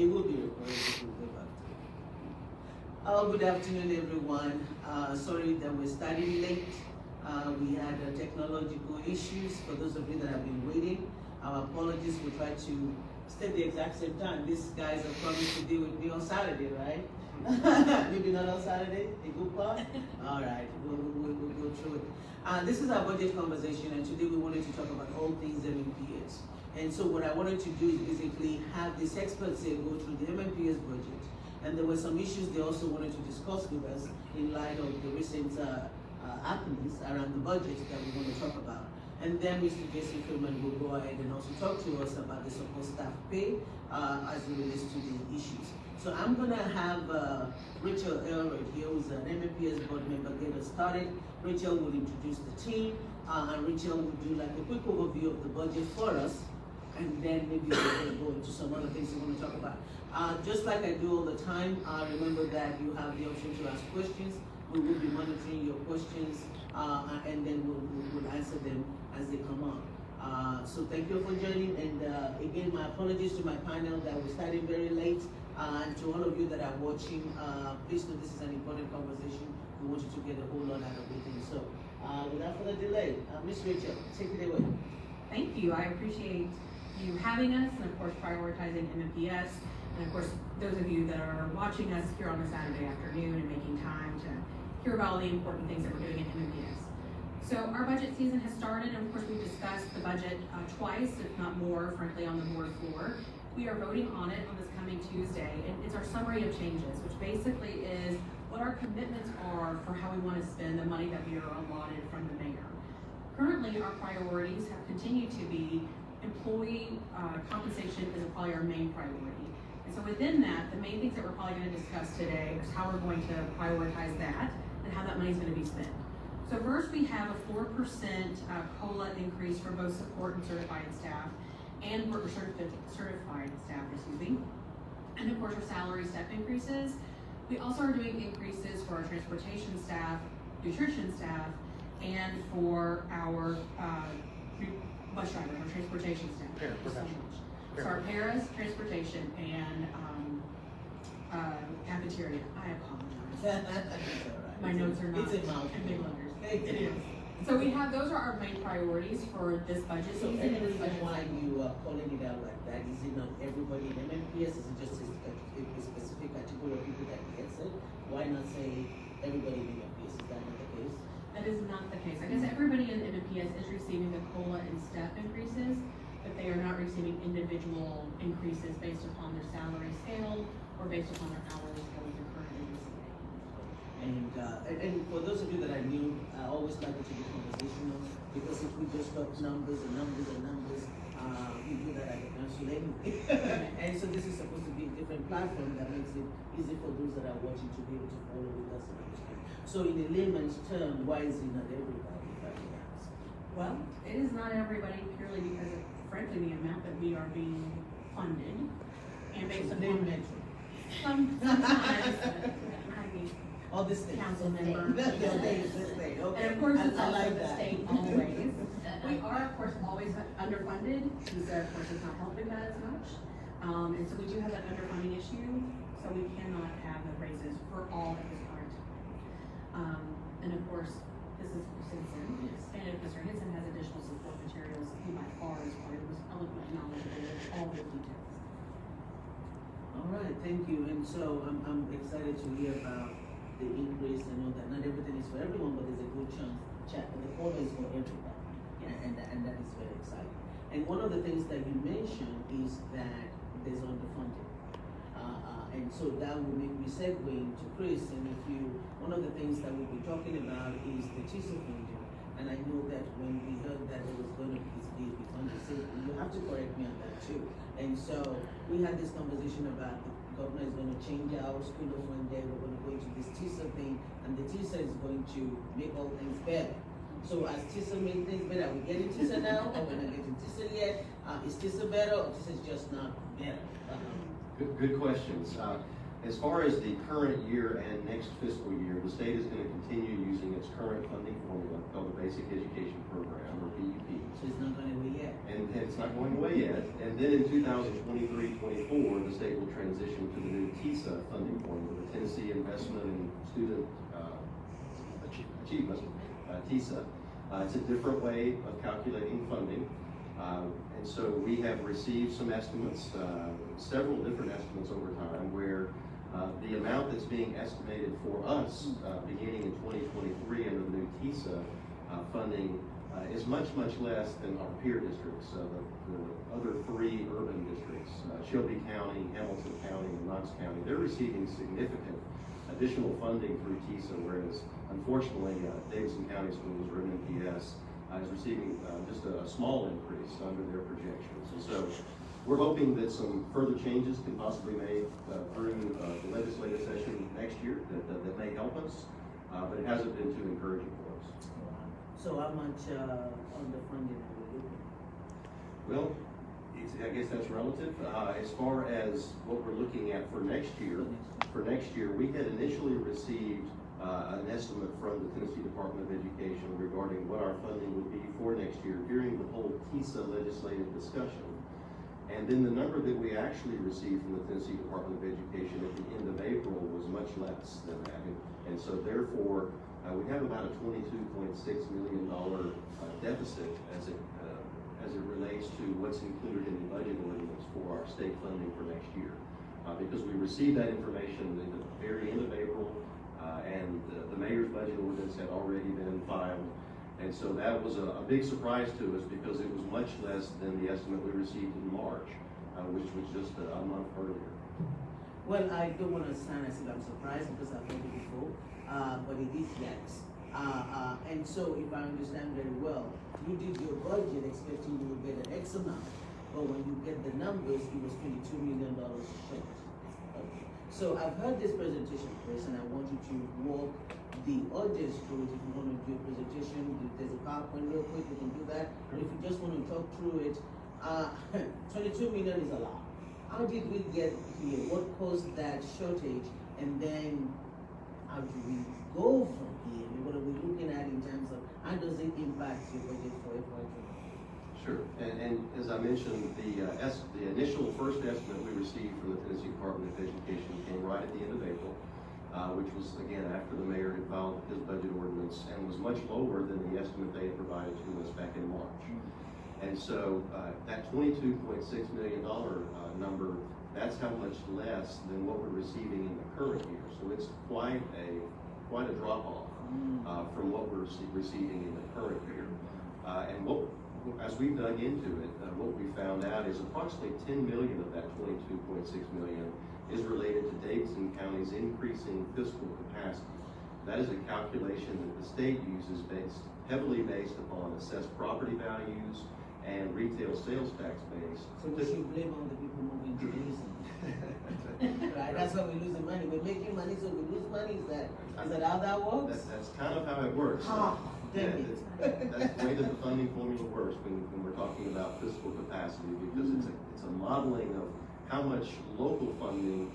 It will be recorded if we go back to it. Oh, good afternoon, everyone. Sorry that we're starting late. We had technological issues. For those of you that have been waiting, our apologies. We'll try to stay at the exact same time. These guys have promised to deal with me on Saturday, right? Maybe not on Saturday, a good part? All right, we'll go through it. This is our budget conversation, and today we wanted to talk about all things MNPS. And so what I wanted to do is basically have these experts here go through the MNPS budget. And there were some issues they also wanted to discuss with us in light of the recent happenings around the budget that we want to talk about. And then Mr. Jason Philman will go ahead and also talk to us about the support staff pay as it relates to the issues. So I'm going to have Rachel Elroyd here, who's an MNPS board member, get us started. Rachel will introduce the team, and Rachel will do like a quick overview of the budget for us, and then maybe we'll go into some other things we want to talk about. Just like I do all the time, remember that you have the option to ask questions. We will be monitoring your questions, and then we'll answer them as they come on. So thank you for joining, and again, my apologies to my panel that we're starting very late, and to all of you that are watching, please know this is an important conversation. We want you to get a whole lot out of it. And so without further delay, Ms. Rachel, take it away. Thank you. I appreciate you having us, and of course prioritizing MNPS, and of course those of you that are watching us here on a Saturday afternoon and making time to hear about all the important things that we're doing in MNPS. So our budget season has started, and of course we've discussed the budget twice, if not more, frankly, on the board floor. We are voting on it on this coming Tuesday, and it's our summary of changes, which basically is what our commitments are for how we want to spend the money that we are allotted from the mayor. Currently, our priorities have continued to be employee compensation is probably our main priority. And so within that, the main things that we're probably going to discuss today is how we're going to prioritize that and how that money is going to be spent. So first, we have a 4% COLA increase for both support and certified staff, and worker certified staff, and of course our salary step increases. We also are doing increases for our transportation staff, nutrition staff, and for our bus drivers, our transportation staff. So our paras, transportation, and cafeteria. I apologize. My notes are not in big letters. So we have, those are our main priorities for this budget So season. any reason why you are calling it out like that? Is it not everybody in MNPS? Is it just a specific category of people that gets it? Why not say everybody in MNPS? Is that not the case? That is not the case. I guess everybody in MNPS is receiving the COLA and step increases, but they are not receiving individual increases based upon their salary scale or based upon their hourly scale that they're currently receiving. And for those of you that are new, I always like it to be conversational, because if we just talk numbers and numbers and numbers, we do that at the council anyway. And so this is supposed to be a different platform that makes it easy for those that are watching to be able to follow with us and understand. So in a layman's term, why is it not everybody, if I may ask? Well, it is not everybody purely because of, frankly, the amount that we are being funded, and based upon sometimes all this thing. council member. Okay. And of course, it's I also like the that. state always. We are, of course, always underfunded. PISA, of course, is not helping that as much. And so we do have that underfunding issue, so we cannot have the raises for all at this current time. And of course, this is Mr. Hinson. Yes. And if Mr. Hinson has additional support materials, he by far is part of this eloquent knowledgeable of all the details. All right, thank you. And so I'm excited to hear about the increase. I know that not everything is for everyone, but there's a good chance the quota is for everybody. Yes. And that is very exciting. And one of the things that you mentioned is that there's underfunding. And so that will make me segue into Chris. And one of the things that we'll be talking about is the TISA funding. And I know that when we heard that it was going to be funded, so you have to correct me on that too. And so we had this conversation about the governor is going to change our school of one day. We're going to go into this TISA thing, and the TISA is going to make all things better. So as TISA made things better, are we getting TISA now, or we're not getting TISA yet? Is TISA better, or TISA is just not better? Good questions. As far as the current year and next fiscal year, the state is going to continue using its current funding formula called the Basic Education Program, or BEP. So it's not going away yet. And it's not going away yet. And then in 2023-24, the state will transition to the new TISA funding formula, the Tennessee Investment in Student Achievement, TISA. It's a different way of calculating funding. And so we have received some estimates, several different estimates over time, where the amount that's being estimated for us beginning in 2023 under the new TISA funding is much, much less than our peer districts, the other three urban districts, Shelby County, Hamilton County, and Knox County. They're receiving significant additional funding through TISA, whereas unfortunately Davidson County Schools, or MNPS, is receiving just a small increase under their projections. And so we're hoping that some further changes can possibly be made through the legislative session next year that may help us, but it hasn't been too encouraging for us. So how much underfunding are we looking at? Well, I guess that's relative. As far as what we're looking at for next year, we had initially received an estimate from the Tennessee Department of Education regarding what our funding would be for next year during the whole TISA legislative discussion. And then the number that we actually received from the Tennessee Department of Education at the end of April was much less than that. And so therefore, we have about a $22.6 million deficit as it relates to what's included in the budget ordinance for our state funding for next year. Because we received that information at the very end of April, and the mayor's budget ordinance had already been filed. And so that was a big surprise to us because it was much less than the estimate we received in March, which was just a month earlier. Well, I don't want to sound as if I'm surprised because I've heard it before, but it is yes. And so if I understand very well, you did your budget expecting you would get an X amount, but when you get the numbers, it was $22 million short. Okay. So I've heard this presentation, Chris, and I want you to walk the audience through it. If you want to do a presentation, if there's a PowerPoint real quick, we can do that. But if you just want to talk through it, 22 million is a lot. How did we get here? What caused that shortage? And then how do we go from here? What are we looking at in terms of how does it impact your budget for FY20? Sure, and as I mentioned, the initial first estimate we received from the Tennessee Department of Education came right at the end of April, which was, again, after the mayor had filed his budget ordinance, and was much lower than the estimate they had provided to us back in March. And so that $22.6 million number, that's how much less than what we're receiving in the current year. So it's quite a drop-off from what we're receiving in the current year. And as we've dug into it, what we found out is approximately 10 million of that 22.6 million is related to Davidson County's increasing fiscal capacity. That is a calculation that the state uses heavily based upon assessed property values and retail sales tax base. So we should blame all the people moving to Davidson. Right, that's how we're losing money. We're making money, so we lose money. Is that how that works? That's kind of how it works. That's the way that the funding formula works when we're talking about fiscal capacity, because it's a modeling of how much local funding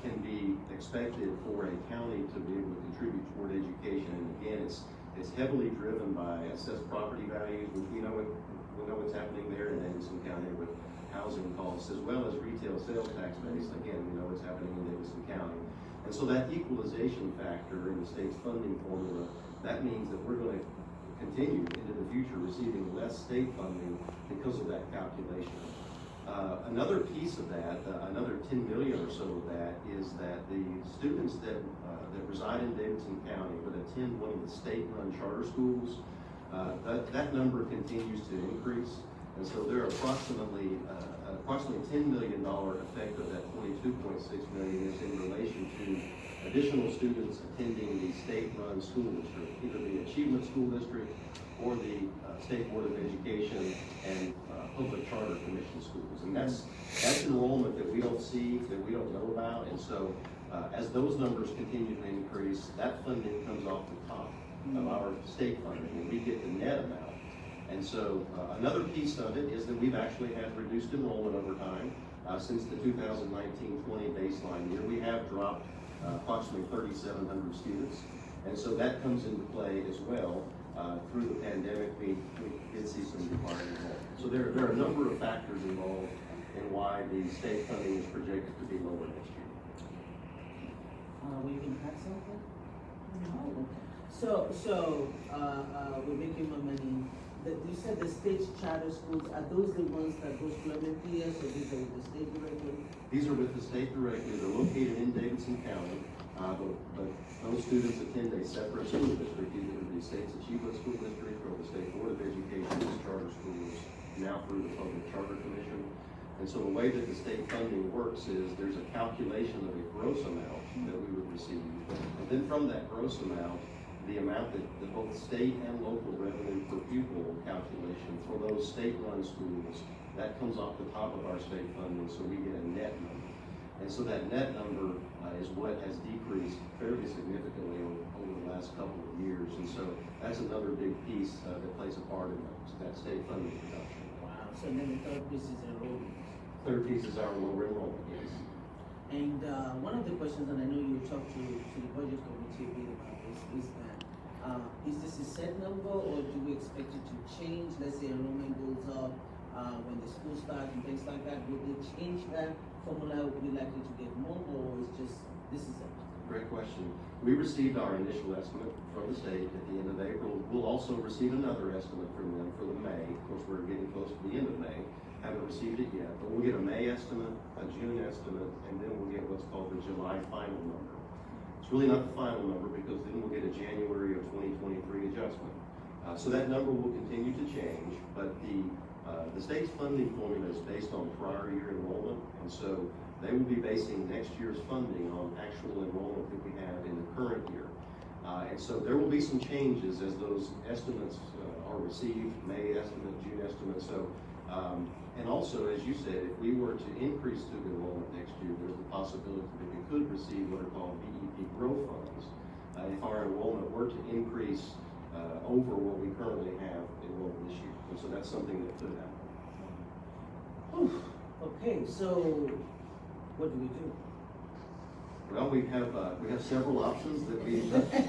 can be expected for a county to be able to contribute toward education. And again, it's heavily driven by assessed property values, which we know what's happening there in Davidson County with housing costs, as well as retail sales tax base. Again, we know what's happening in Davidson County. And so that equalization factor in the state's funding formula, that means that we're going to continue into the future receiving less state funding because of that calculation. Another piece of that, another 10 million or so of that, is that the students that reside in Davidson County but attend one of the state-run charter schools, that number continues to increase. And so there are approximately $10 million effect of that 22.6 million is in relation to additional students attending the state-run school district, either the Achievement School District or the State Board of Education and Public Charter Commission schools. And that's enrollment that we don't see, that we don't know about. And so as those numbers continue to increase, that funding comes off the top of our state funding, and we get the net amount. And so another piece of it is that we've actually had reduced enrollment over time. Since the 2019-20 baseline year, we have dropped approximately 3,700 students. And so that comes into play as well. Through the pandemic, we did see some decline in enrollment. So there are a number of factors involved in why the state funding is projected to be lower next year. We can add something? No. So, we're making more money. You said the state charter schools, are those the ones that go to MNPS, or these are with the state directly? These are with the state directly. They're located in Davidson County, but those students attend a separate school district, either the state's Achievement School District or the State Board of Education's charter schools, now through the Public Charter Commission. And so the way that the state funding works is there's a calculation of a gross amount that we would receive. And then from that gross amount, the amount that both state and local revenue per pupil calculation for those state-run schools, that comes off the top of our state funding, so we get a net number. And so that net number is what has decreased fairly significantly over the last couple of years. And so that's another big piece that plays a part in that state funding reduction. Wow, so then the third piece is enrollment. Third piece is our lower enrollment, yes. And one of the questions, and I know you talked to the budget committee a bit about this, is this a set number, or do we expect it to change? Let's say enrollment goes up when the school starts and things like that. Will they change that formula? Will we likely to get more, or is just this is it? Great question. We received our initial estimate from the state at the end of April. We'll also receive another estimate from them for the May. Of course, we're getting close to the end of May. Haven't received it yet, but we'll get a May estimate, a June estimate, and then we'll get what's called the July final number. It's really not the final number because then we'll get a January of 2023 adjustment. So that number will continue to change, but the state's funding formula is based on prior year enrollment, and so they will be basing next year's funding on actual enrollment that we have in the current year. And so there will be some changes as those estimates are received, May estimate, June estimate. So, and also, as you said, if we were to increase student enrollment next year, there's the possibility that we could receive what are called BEP growth funds if our enrollment were to increase over what we currently have enrolled this year. And so that's something that could happen. Whew. Okay, so what do we do? Well, we have several options that we look at.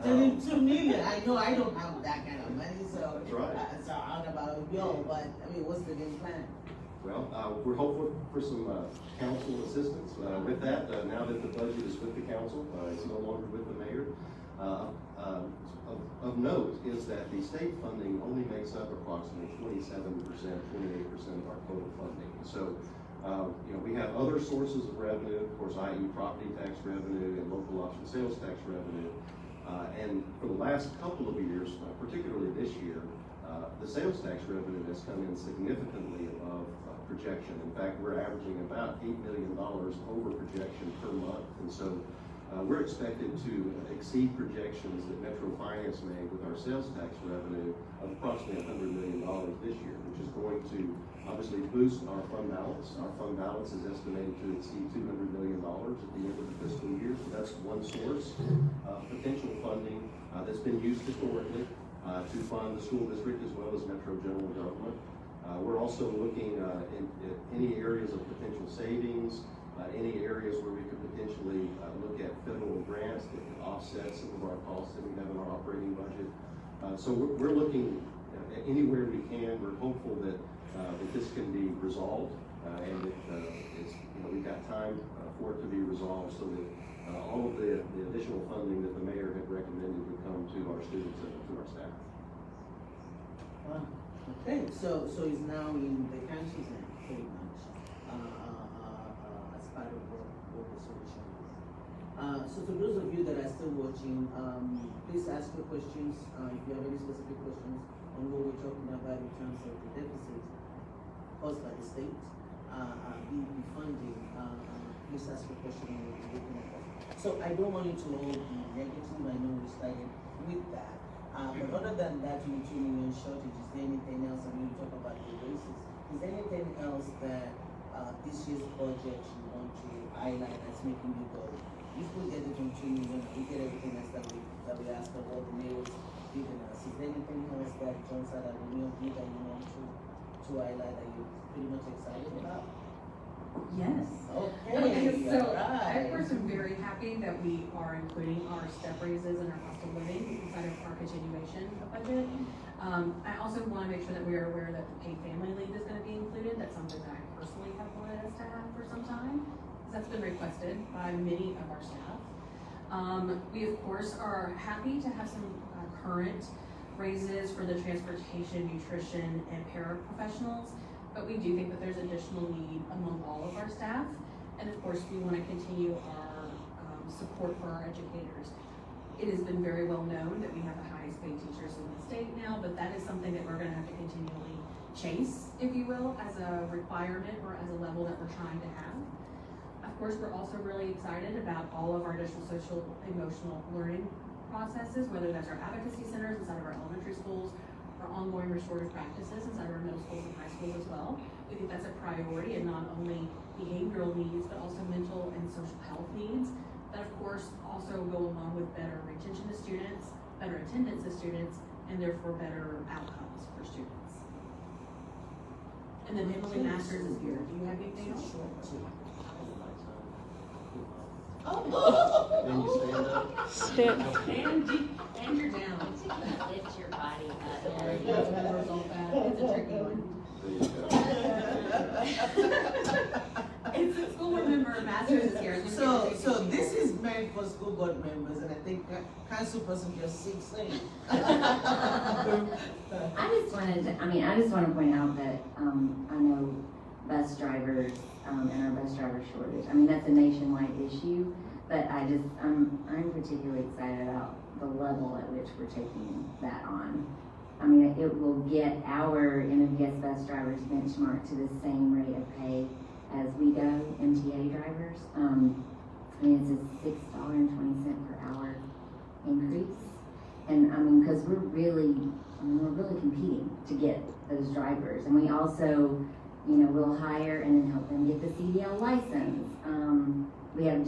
$2 million. I know I don't have that kind of money, so That's right. So I don't know about you, but I mean, what's the game plan? Well, we're hopeful for some council assistance with that. Now that the budget is with the council, it's no longer with the mayor. Of note is that the state funding only makes up approximately 27%, 28% of our total funding. So, we have other sources of revenue, of course, i.e. property tax revenue and local option sales tax revenue. And for the last couple of years, particularly this year, the sales tax revenue has come in significantly above projection. In fact, we're averaging about $8 million over projection per month. And so we're expected to exceed projections that Metro Finance made with our sales tax revenue of approximately $100 million this year, which is going to obviously boost our fund balance. Our fund balance is estimated to exceed $200 million at the end of the fiscal year. So that's one source of potential funding that's been used historically to fund the school district as well as Metro general government. We're also looking at any areas of potential savings, any areas where we could potentially look at federal grants that could offset some of our costs that we have in our operating budget. So we're looking at anywhere we can. We're hopeful that this can be resolved and that we've got time for it to be resolved so that all of the additional funding that the mayor had recommended would come to our students and to our staff. Wow. Okay, so it's now in the council's hand, pretty much, as part of what the solution is. So to those of you that are still watching, please ask your questions. If you have any specific questions on what we're talking about in terms of the deficit caused by the state, BEP funding, please ask your question and we'll be looking at that. So I don't want you to all be negative. I know we started with that. But other than that, $2 million shortage, is there anything else? I mean, you talk about the races. Is there anything else that this year's budget you want to highlight that's making you go, if we get it from $2 million, we get everything else that we asked for, what the mayor's giving us? Is there anything else that jumps out at the new that you want to Twyla, that you're pretty much excited about? Yes. Okay, So all I, right. of course, am very happy that we are including our step raises and our cost of living inside of our continuation budget. I also want to make sure that we are aware that the paid family leave is going to be included. That's something that I personally have wanted us to have for some time, because that's been requested by many of our staff. We, of course, are happy to have some current raises for the transportation, nutrition, and paraprofessionals, but we do think that there's additional need among all of our staff. And of course, we want to continue our support for our educators. It has been very well known that we have the highest paid teachers in the state now, but that is something that we're going to have to continually chase, if you will, as a requirement or as a level that we're trying to have. Of course, we're also really excited about all of our additional social emotional learning processes, whether that's our advocacy centers inside of our elementary schools, our ongoing restorative practices inside of our middle schools and high schools as well. We think that's a priority, and not only behavioral needs, but also mental and social health needs that, of course, also go along with better retention of students, better attendance of students, and therefore better outcomes for students. And then Emily Masters is here. Do you have anything else? Then you stand up. And you're down. Lift your body up. There you go. It's a tricky one. There you go. It's a school board member, Masters is here. So this is meant for school board members, and I think council person just 16. I just want to point out that, I know bus drivers, and our bus driver shortage, that's a nationwide issue, but I'm particularly excited about the level at which we're taking that on. It will get our MNPS bus drivers benchmarked to the same rate of pay as we go, MTA drivers. It's a $6.20 per hour increase. And because we're really competing to get those drivers. And we also, we'll hire and then help them get the CDL license. We have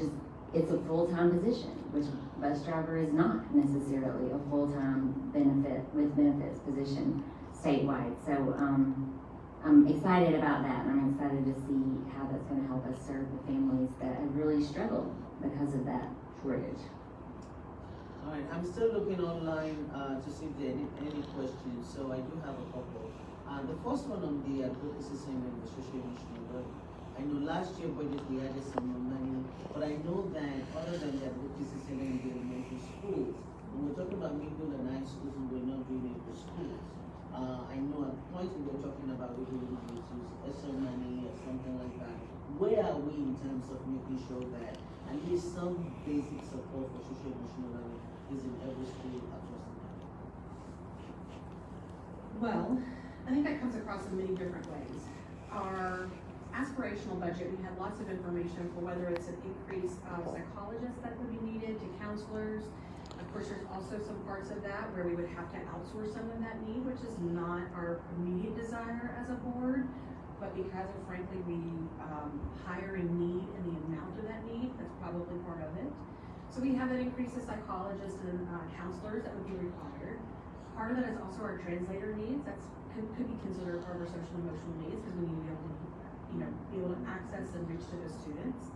it's a full-time position, which bus driver is not necessarily a full-time benefits position statewide. So I'm excited about that, and I'm excited to see how that's going to help us serve the families that have really struggled because of that shortage. All right, I'm still looking online to see if there are any questions, so I do have a couple. The first one on the advocacy center and the social emotional learning. I know last year budget we added some more money, but I know that other than the advocacy center in the elementary schools, when we're talking about middle and high schools, and we're not doing it for schools. I know at points we were talking about we will use SO money or something like that. Where are we in terms of making sure that at least some basic support for social emotional learning is in every school across the country? Well, I think that comes across in many different ways. Our aspirational budget, we had lots of information for whether it's an increase of psychologists that would be needed to counselors. Of course, there's also some parts of that where we would have to outsource some of that need, which is not our immediate desire as a board, but because of, frankly, we hiring need and the amount of that need, that's probably part of it. So we have an increase of psychologists and counselors that would be required. Part of that is also our translator needs. That's could be considered part of our social emotional needs, because we need to be able to access and reach to the students.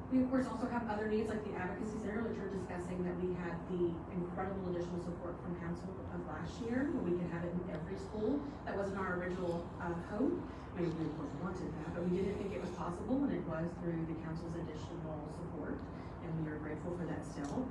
We of course also have other needs like the advocacy center, which we're discussing, that we had the incredible additional support from council of last year, where we could have it in every school. That wasn't our original hope. We of course wanted that, but we didn't think it was possible, and it was through the council's additional support, and we are grateful for that still.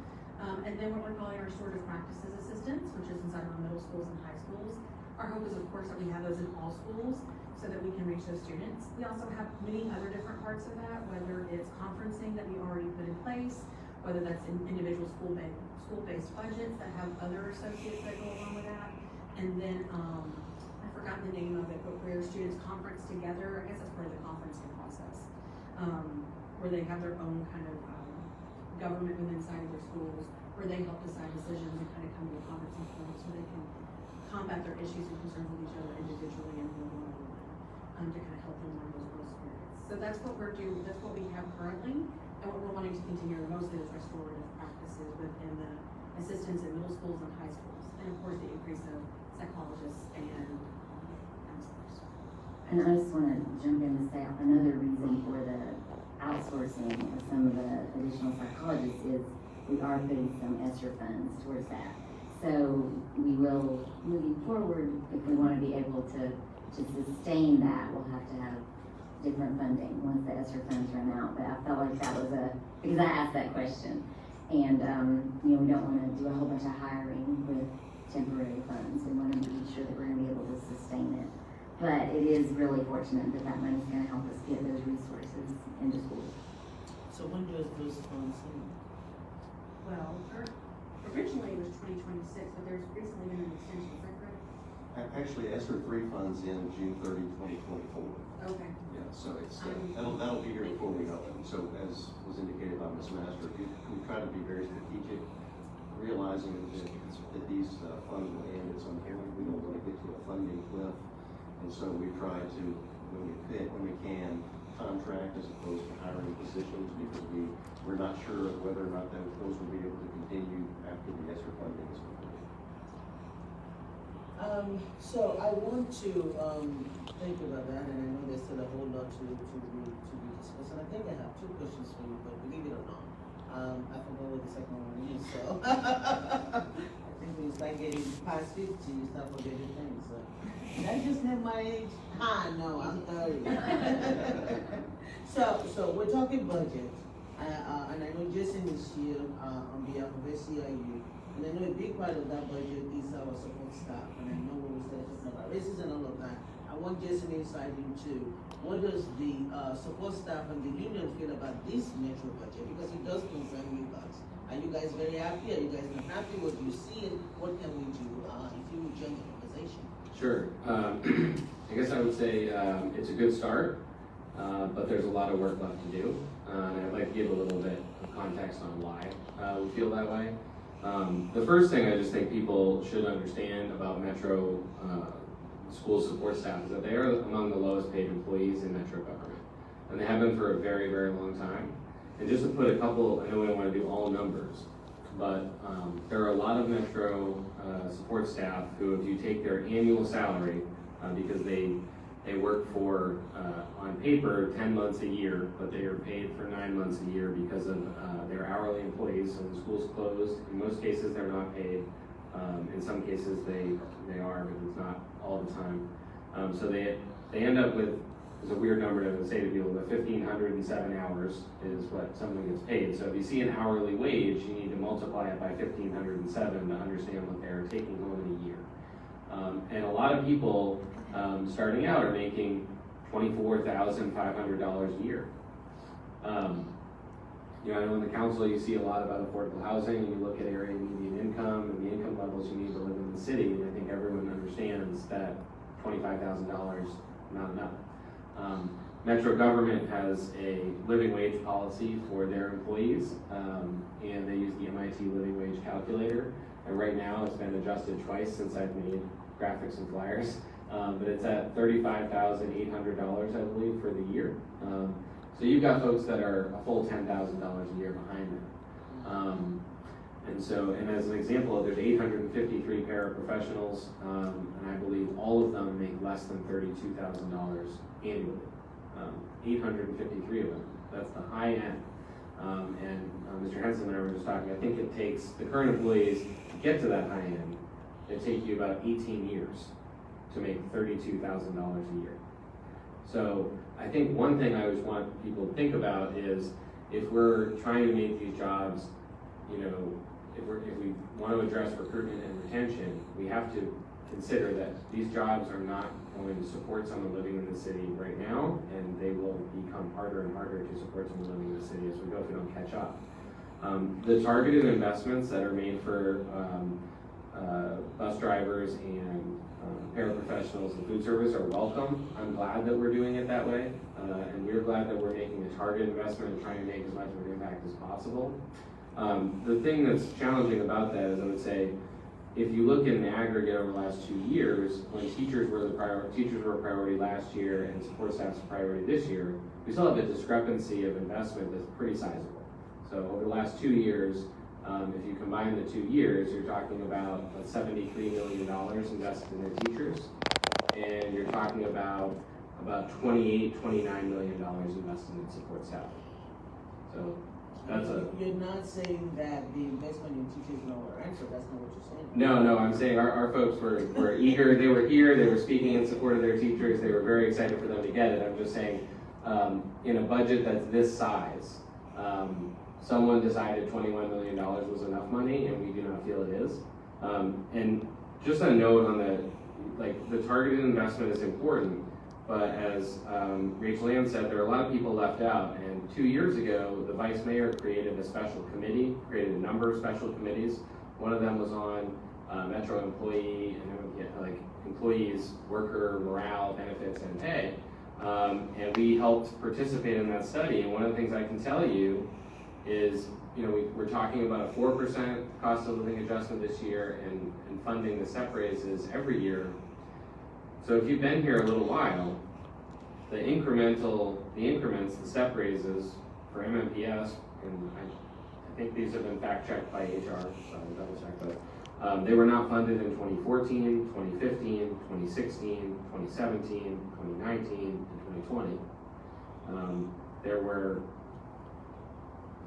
And then what we're calling our restorative practices assistants, which is inside our middle schools and high schools. Our hope is, of course, that we have those in all schools so that we can reach those students. We also have many other different parts of that, whether it's conferencing that we already put in place, whether that's in individual school-based budgets that have other associates that go along with that. And then, I forgot the name of it, but where students conference together, I guess that's part of the conferencing process, where they have their own kind of government within inside of their schools, where they help decide decisions and kind of come to a conferencing point so they can combat their issues and concerns with each other individually and one-on-one, to kind of help them learn those real spirits. So that's what we're doing, that's what we have currently, and what we're wanting to continue mostly is restorative practices within the assistants in middle schools and high schools, and of course the increase of psychologists and counselors. And I just want to jump in and say another reason for the outsourcing of some of the additional psychologists is we are putting some ESSER funds towards that. So we will, moving forward, if we want to be able to sustain that, we'll have to have different funding once the ESSER funds run out. But I felt like that was because I asked that question. And, we don't want to do a whole bunch of hiring with temporary funds. We want to be sure that we're going to be able to sustain it. But it is really fortunate that money's going to help us get those resources into schools. So when does those funds in? Well, originally it was 2026, but there's recently been an extension, is that correct? Actually, ESSER 3 funds in June 30, 2024. Okay. Yeah, so it's, that'll be here before we open. So as was indicated by Ms. Master, we try to be very strategic, realizing that these funds will end at some point. We don't want to get to a funding cliff. And so we try to, when we can, contract as opposed to hiring positions, because we're not sure of whether or not those will be able to continue after the ESSER funding is complete. So I want to think about that, and I know there's still a whole lot to be discussed. And I think I have two questions for you, but believe it or not, I forgot what the second one is. So I think when you start getting past 50, you start forgetting things. So did I just have my age? No, I'm 30. So we're talking budget, and I know Jason is here on behalf of SCIU. And I know a big part of that budget is our support staff, and I know when we started talking about races and all of that, I want Jason insight into what does the support staff and the union feel about this Metro budget, because it does concern you guys. Are you guys very happy? Are you guys not happy? What do you see, and what can we do if you would join the conversation? Sure. I guess I would say it's a good start, but there's a lot of work left to do. And I'd like to give a little bit of context on why we feel that way. The first thing I just think people should understand about Metro school support staff is that they are among the lowest paid employees in Metro government. And they have been for a very, very long time. And just to put a couple, I know we don't want to do all numbers, but there are a lot of Metro support staff who, if you take their annual salary, because they work for, on paper, 10 months a year, but they are paid for 9 months a year because of their hourly employees. So the school's closed. In most cases, they're not paid. In some cases, they are, but it's not all the time. So they end up with, it's a weird number to say to people, but 1,507 hours is what someone gets paid. So if you see an hourly wage, you need to multiply it by 1,507 to understand what they're taking home in a year. And a lot of people starting out are making $24,500 a year. I know in the council you see a lot about affordable housing, and you look at area median income and the income levels you need to live in the city, and I think everyone understands that $25,000 not enough. Metro government has a living wage policy for their employees, and they use the MIT living wage calculator. And right now it's been adjusted twice since I've made graphics and flyers, but it's at $35,800, I believe, for the year. So you've got folks that are a full $10,000 a year behind them. And as an example, there's 853 paraprofessionals, and I believe all of them make less than $32,000 annually. 853 of them. That's the high end. And Mr. Henson and I were just talking, I think it takes the current employees to get to that high end, it takes you about 18 years to make $32,000 a year. So I think one thing I always want people to think about is if we're trying to make these jobs, if we want to address recruitment and retention, we have to consider that these jobs are not going to support someone living in the city right now, and they will become harder and harder to support someone living in the city as we go if we don't catch up. The targeted investments that are made for bus drivers and paraprofessionals and food service are welcome. I'm glad that we're doing it that way, and we're glad that we're making a targeted investment and trying to make as much of an impact as possible. The thing that's challenging about that is, I would say, if you look in the aggregate over the last 2 years, when teachers were a priority last year and support staff's a priority this year, we still have a discrepancy of investment that's pretty sizable. So over the last 2 years, if you combine the 2 years, you're talking about $73 million invested in their teachers, and you're talking about about $28, $29 million invested in support staff. So that's You're not saying that the investment in teachers is not our answer, that's not what you're saying. No, I'm saying our folks were eager, they were here, they were speaking in support of their teachers, they were very excited for them to get it. I'm just saying, in a budget that's this size, someone decided $21 million was enough money, and we do not feel it is. And just a note on the targeted investment is important, but as Rachel Ann said, there are a lot of people left out, and 2 years ago, the vice mayor created a special committee, created a number of special committees. One of them was on Metro employee and employees, worker morale, benefits, and pay. And we helped participate in that study, and one of the things I can tell you is, we're talking about a 4% cost of living adjustment this year and funding the step raises every year. So if you've been here a little while, the increments, the step raises for MNPS, and I think these have been fact checked by HR, so I'll double check, but they were not funded in 2014, 2015, 2016, 2017, 2019, and 2020. There were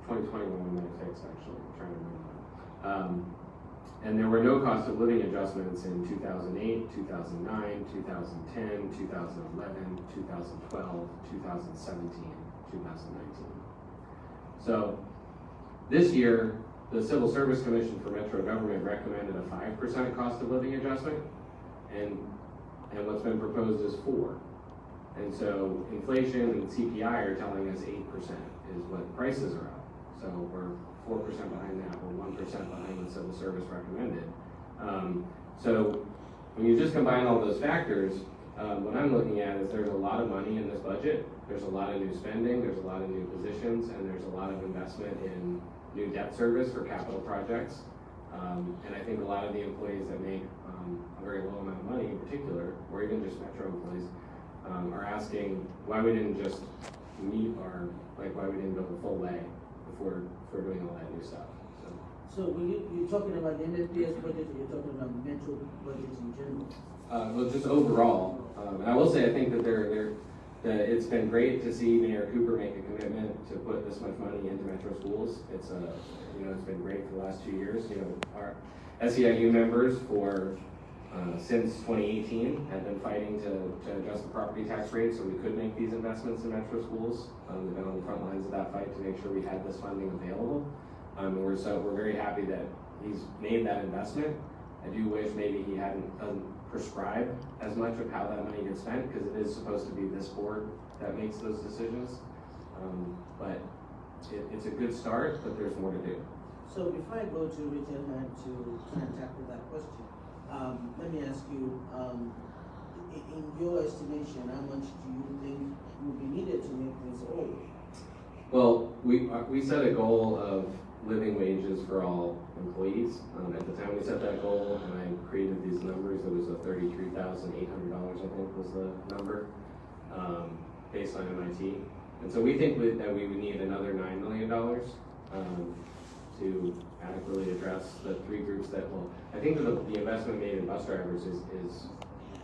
2021 we might have fixed, actually, I'm trying to remember. And there were no cost of living adjustments in 2008, 2009, 2010, 2011, 2012, 2017, 2019. So this year, the Civil Service Commission for Metro Government recommended a 5% cost of living adjustment, and what's been proposed is 4%. And so inflation and CPI are telling us 8% is what prices are up. So we're 4% behind that, we're 1% behind what Civil Service recommended. So when you just combine all those factors, what I'm looking at is there's a lot of money in this budget, there's a lot of new spending, there's a lot of new positions, and there's a lot of investment in new debt service for capital projects. And I think a lot of the employees that make a very low amount of money in particular, or even just Metro employees, are asking why we didn't just meet our, why we didn't go the full way before doing all that new stuff. So when you're talking about the MNPS budget, or you're talking about Metro budgets in general? Well, just overall, and I will say I think that it's been great to see Mayor Cooper make a commitment to put this much money into Metro schools. It's it's been great for the last 2 years. Our SEIU members since 2018 have been fighting to adjust the property tax rate so we could make these investments in Metro schools. They've been on the front lines of that fight to make sure we had this funding available. We're very happy that he's made that investment. I do wish maybe he doesn't prescribe as much of how that money gets spent, because it is supposed to be this board that makes those decisions. But it's a good start, but there's more to do. So before I go to Rachel Hand to try and tackle that question, let me ask you, in your estimation, how much do you think will be needed to make this whole? Well, we set a goal of living wages for all employees. At the time we set that goal, and I created these numbers, it was a $33,800, I think was the number, based on MIT. And so we think that we would need another $9 million to adequately address the 3 groups that I think that the investment made in bus drivers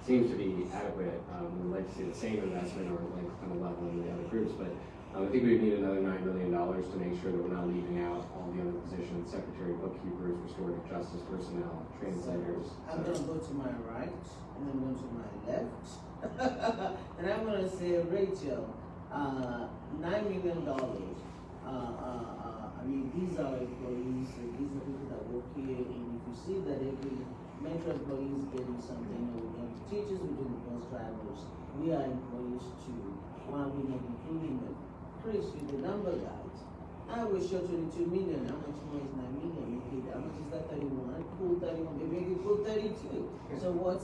seems to be adequate. We'd like to see the same investment or kind of level in the other groups, but I think we need another $9 million to make sure that we're not leaving out all the other positions: secretary, bookkeepers, restorative justice personnel, translators. I'm going to go to my right, and I'm going to my left, and I'm going to say, Rachel, $9 million. I mean, these are employees, these are people that work here, and if you see that every Metro employee is getting something, we're doing the teachers, we're doing the bus drivers, we are employees too. While we make improvement, Chris, you're the number guys. I was sure 22 million. How much more is 9 million? How much is that? 31? Pull 31. They make it pull 32. So why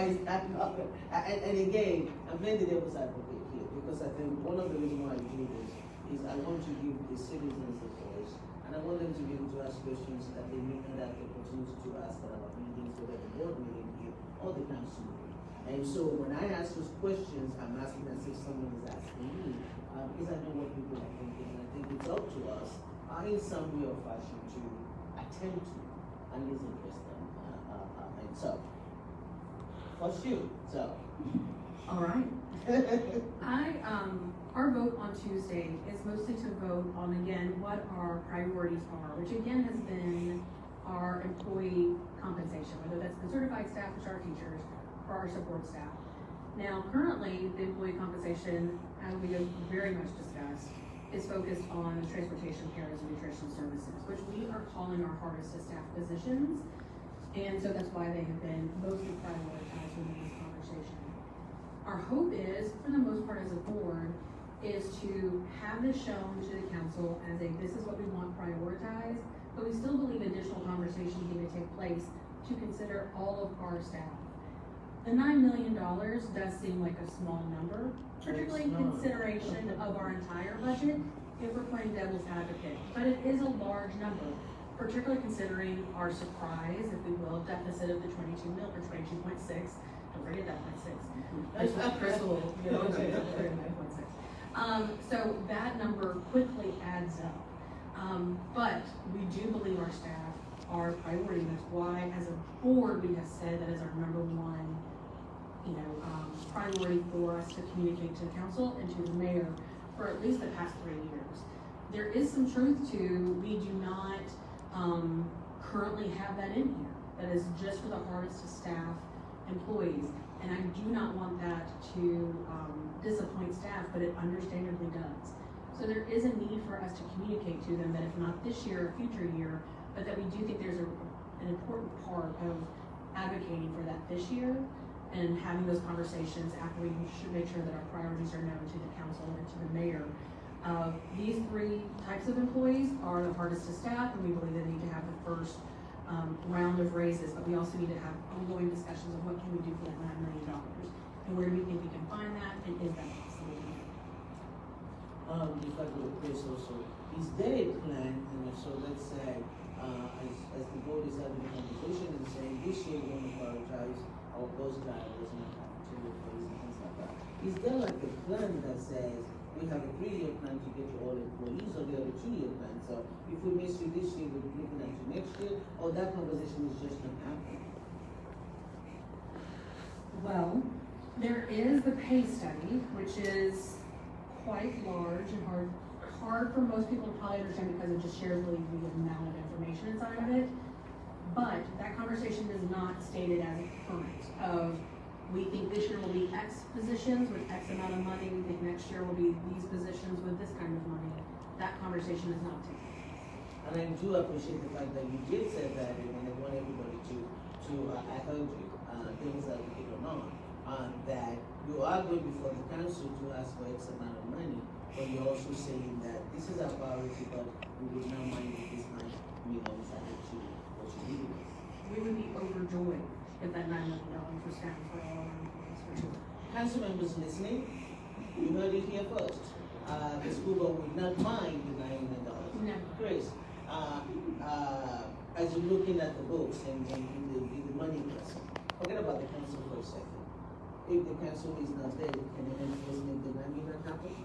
is that not? And again, I'm playing the devil's advocate here, because I think one of the reasons why I do this is I want to give the citizens a voice, and I want them to be able to ask questions that they may not have the opportunity to ask at our meetings, whether the board meeting here or the council meeting. And so when I ask those questions, I'm asking as if someone is asking me, because I know what people are thinking, and I think it's up to us, in some way or fashion, to attempt to at least address them. And so, pursue. So. All right. Our vote on Tuesday is mostly to vote on, again, what our priorities are, which again has been our employee compensation, whether that's the certified staff, which are our teachers, or our support staff. Now, currently, the employee compensation, as we have very much discussed, is focused on transportation, carers, and nutrition services, which we are calling our hardest to staff positions. And so that's why they have been mostly prioritized within this conversation. Our hope is, for the most part as a board, is to have this shown to the council as this is what we want prioritized, but we still believe additional conversations need to take place to consider all of our staff. The $9 million does seem like a small number, particularly in consideration of our entire budget, if we're playing devil's advocate, but it is a large number, particularly considering our surprise, if we will, deficit of the 22 mil or 22.6. Don't forget that 0.6. That's what Chris will, you know, 9.6. So that number quickly adds up. But we do believe our staff are a priority. That's why, as a board, we have said that is our number one, priority for us to communicate to the council and to the mayor for at least the past 3 years. There is some truth to, we do not currently have that in here. That is just for the hardest to staff employees. And I do not want that to disappoint staff, but it understandably does. So there is a need for us to communicate to them that if not this year, a future year, but that we do think there's an important part of advocating for that this year and having those conversations after we should make sure that our priorities are known to the council and to the mayor. These 3 types of employees are the hardest to staff, and we believe they need to have the first round of raises, but we also need to have ongoing discussions of what can we do for that $9 million and where do we think we can find that, and is that possible? If I could request also, is there a plan, so let's say, as the board is having a conversation and saying, this year we're going to prioritize our bus drivers and our cafeteria employees and things like that. Is there like a plan that says, we have a 3-year plan to get to all employees, or we have a 2-year plan? So if we miss you this year, we're looking at you next year, or that conversation is just not happening? Well, there is the pay study, which is quite large and hard for most people to probably understand because it just shares really the amount of information inside of it. But that conversation is not stated as current of, we think this year will be X positions with X amount of money, we think next year will be these positions with this kind of money. That conversation is not taken. And I do appreciate the fact that you did say that, and I want everybody to I heard you, things that we did or not, that you are going before the council to ask for X amount of money, but you're also saying that this is our priority, but we would not mind if this $9 million is added to what you need. We would be overjoyed if that $9 million was found for all our employees for sure. Council members listening, you heard it here first. The school board would not mind the $9 million. No. Chris, as you're looking at the books and the money question, forget about the council for a second. If the council is not there, can the MNPS make the $9 million happen?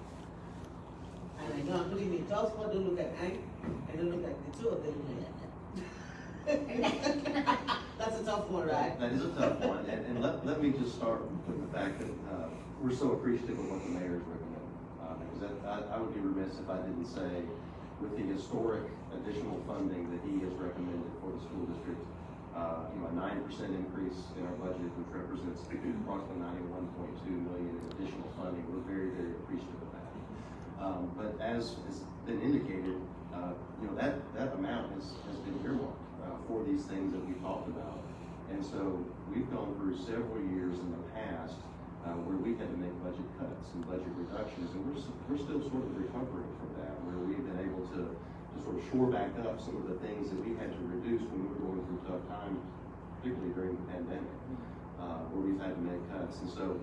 And I know I'm putting it tough, but don't look at Hank, and don't look at the two of them. That's a tough one, right? That is a tough one, and let me just start with the fact that we're so appreciative of what the mayor is recommending. Because I would be remiss if I didn't say, with the historic additional funding that he has recommended for the school district, a 9% increase in our budget, which represents approximately $91.2 million in additional funding. We're very, very appreciative of that. But as has been indicated, that amount has been earmarked for these things that we talked about. And so we've gone through several years in the past where we've had to make budget cuts and budget reductions, and we're still sort of recovering from that, where we've been able to sort of shore back up some of the things that we had to reduce when we were going through tough times, particularly during the pandemic, where we've had to make cuts. And so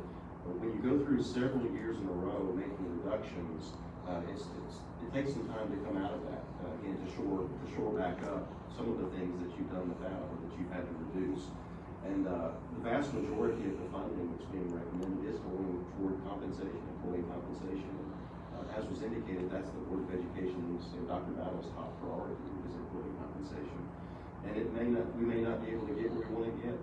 when you go through several years in a row making reductions, it takes some time to come out of that, again, to shore back up some of the things that you've done without or that you've had to reduce. And the vast majority of the funding that's being recommended is going toward compensation, employee compensation. As was indicated, that's the Board of Education's, Dr. Battle's top priority is employee compensation. And we may not be able to get where we want to get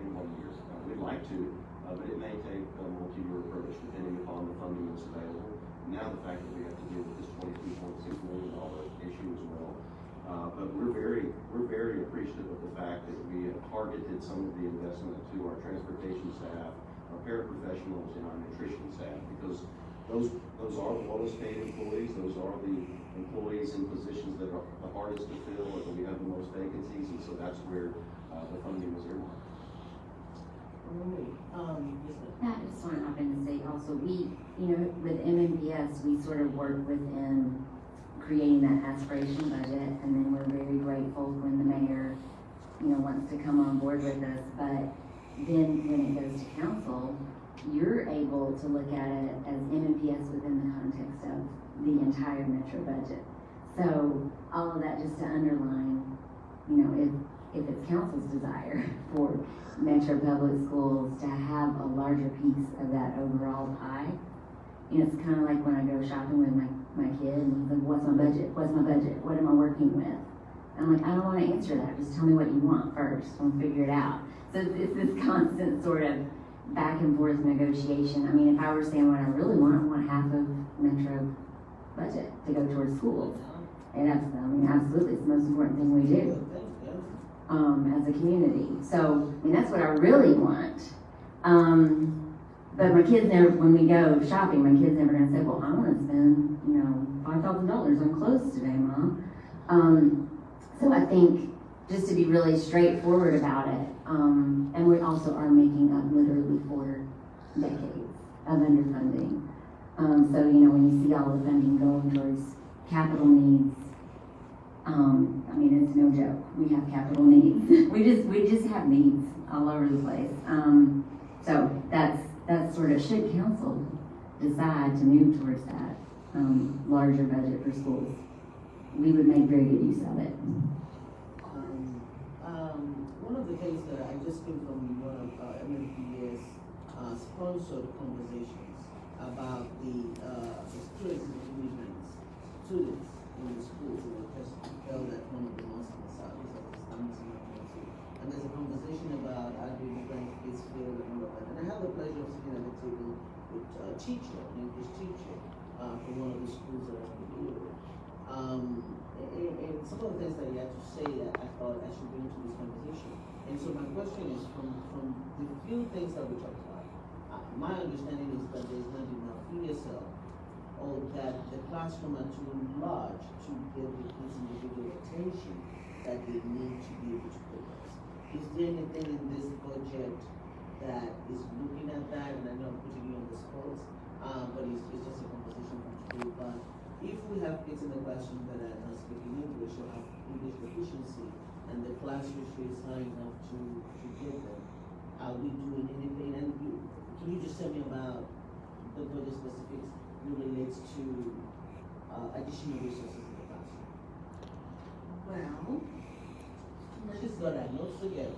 in 1 year. We'd like to, but it may take a multi-year approach depending upon the funding that's available. Now the fact that we have to deal with this $22.6 million issue as well. But we're very appreciative of the fact that we have targeted some of the investment to our transportation staff, our paraprofessionals, and our nutrition staff, because those are the lowest paid employees. Those are the employees in positions that are the hardest to fill, or that we have the most vacancies, and so that's where the funding was earmarked. I just want to hop in and say also, we, with MNPS, we sort of work within creating that aspiration budget, and then we're very grateful when the mayor, wants to come on board with us. But then when it goes to council, you're able to look at it as MNPS within the context of the entire metro budget. So all of that just to underline, if it's council's desire for metro public schools to have a larger piece of that overall pie, it's kind of like when I go shopping with my kid and he's like, what's my budget? What's my budget? What am I working with? I'm like, I don't want to answer that. Just tell me what you want first. We'll figure it out. So it's this constant sort of back and forth negotiation. I mean, if I were saying what I really want, I want half of metro budget to go towards schools. And absolutely, it's the most important thing we do as a community. So, that's what I really want. But my kids never, when we go shopping, my kids never gonna say, well, I wanna spend, $5,000 on clothes today, Mom. So I think just to be really straightforward about it, and we also are making up literally 4 decades of underfunding. So, when you see all the funding going towards capital needs, it's no joke. We have capital needs. we just have needs all over the place. So that's sort of, should council decide to move towards that larger budget for schools, we would make very good use of it. One of the things that I just came from one of MNPS sponsored conversations about the students in the schools who were just held at one of the ones in the southeast of the state. And there's a conversation about how do different kids feel and all of that. And I had the pleasure of sitting at the table with a teacher, an English teacher, from one of the schools that I'm familiar with. And some of the things that he had to say that I thought I should bring to this conversation. And so my question is, from the few things that we talked about, my understanding is that there's not enough ESL, or that the classroom are too large to give the kids individual attention that they need to be able to progress. Is there anything in this budget that is looking at that? And I know I'm putting you on the spot, but it's just a conversation from today. But if we have kids in the classroom that are not speaking English or have English deficiency, and the class ratio is high enough to get them, are we doing anything? And can you just tell me about the budget specifics relates to additional resources in the classroom? Well, She's got our notes together.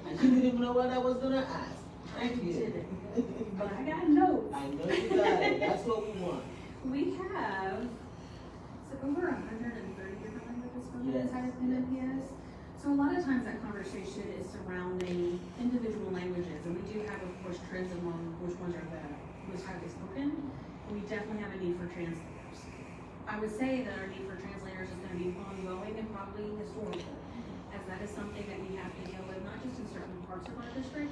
And she didn't even know what I was gonna ask. Thank you. but I got notes. I know you got it. That's what we want. We have over 130 different languages spoken Yes. inside of MNPS. So a lot of times that conversation is surrounding individual languages, and we do have, of course, trends among which ones are the most highly spoken. We definitely have a need for translators. I would say that our need for translators is going to be ongoing and probably historical, as that is something that we have to deal with, not just in certain parts of our district,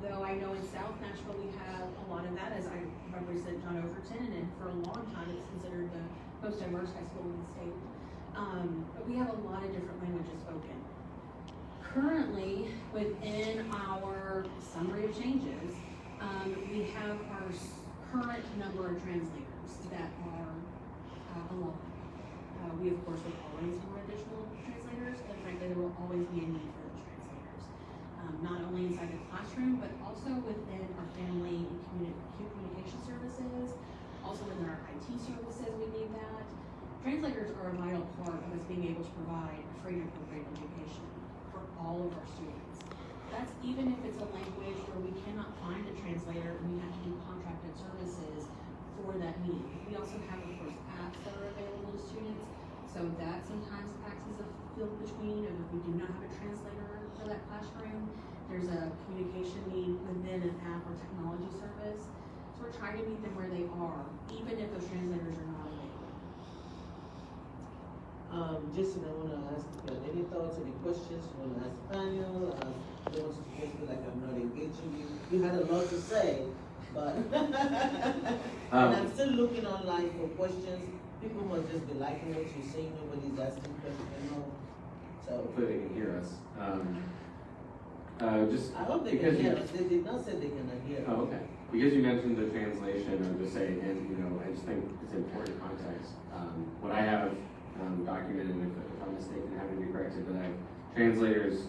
though I know in South Nashville we have a lot of that, as I represent John Overton, and for a long time it's considered the most diverse high school in the state. But we have a lot of different languages spoken. Currently, within our summary of changes, we have our current number of translators that are alive. We of course would always want additional translators, and frankly there will always be a need for those translators. Not only inside the classroom, but also within our family and communication services, also within our IT services we need that. Translators are a vital part of us being able to provide a free and appropriate education for all of our students. That's even if it's a language where we cannot find a translator and we have to do contracted services for that need. We also have, of course, apps that are available to students, so that sometimes acts as a fill between, and if we do not have a translator for that classroom, there's a communication need within an app or technology service. So we're trying to meet them where they are, even if those translators are not available. Jason, I wanna ask, any thoughts, any questions, you wanna ask the panel, don't want to just feel like I'm not engaging you, you had a lot to say, but, and I'm still looking online for questions, people must just be liking what you're saying, nobody's asking questions, you know, so. Hopefully they can hear us. Just I hope they because can hear you- us, they did not say they cannot hear us. Oh, okay. Because you mentioned the translation, I'll just say again, I just think it's important context. What I have documented, and if I'm mistaken, having to be corrected, but I have translators,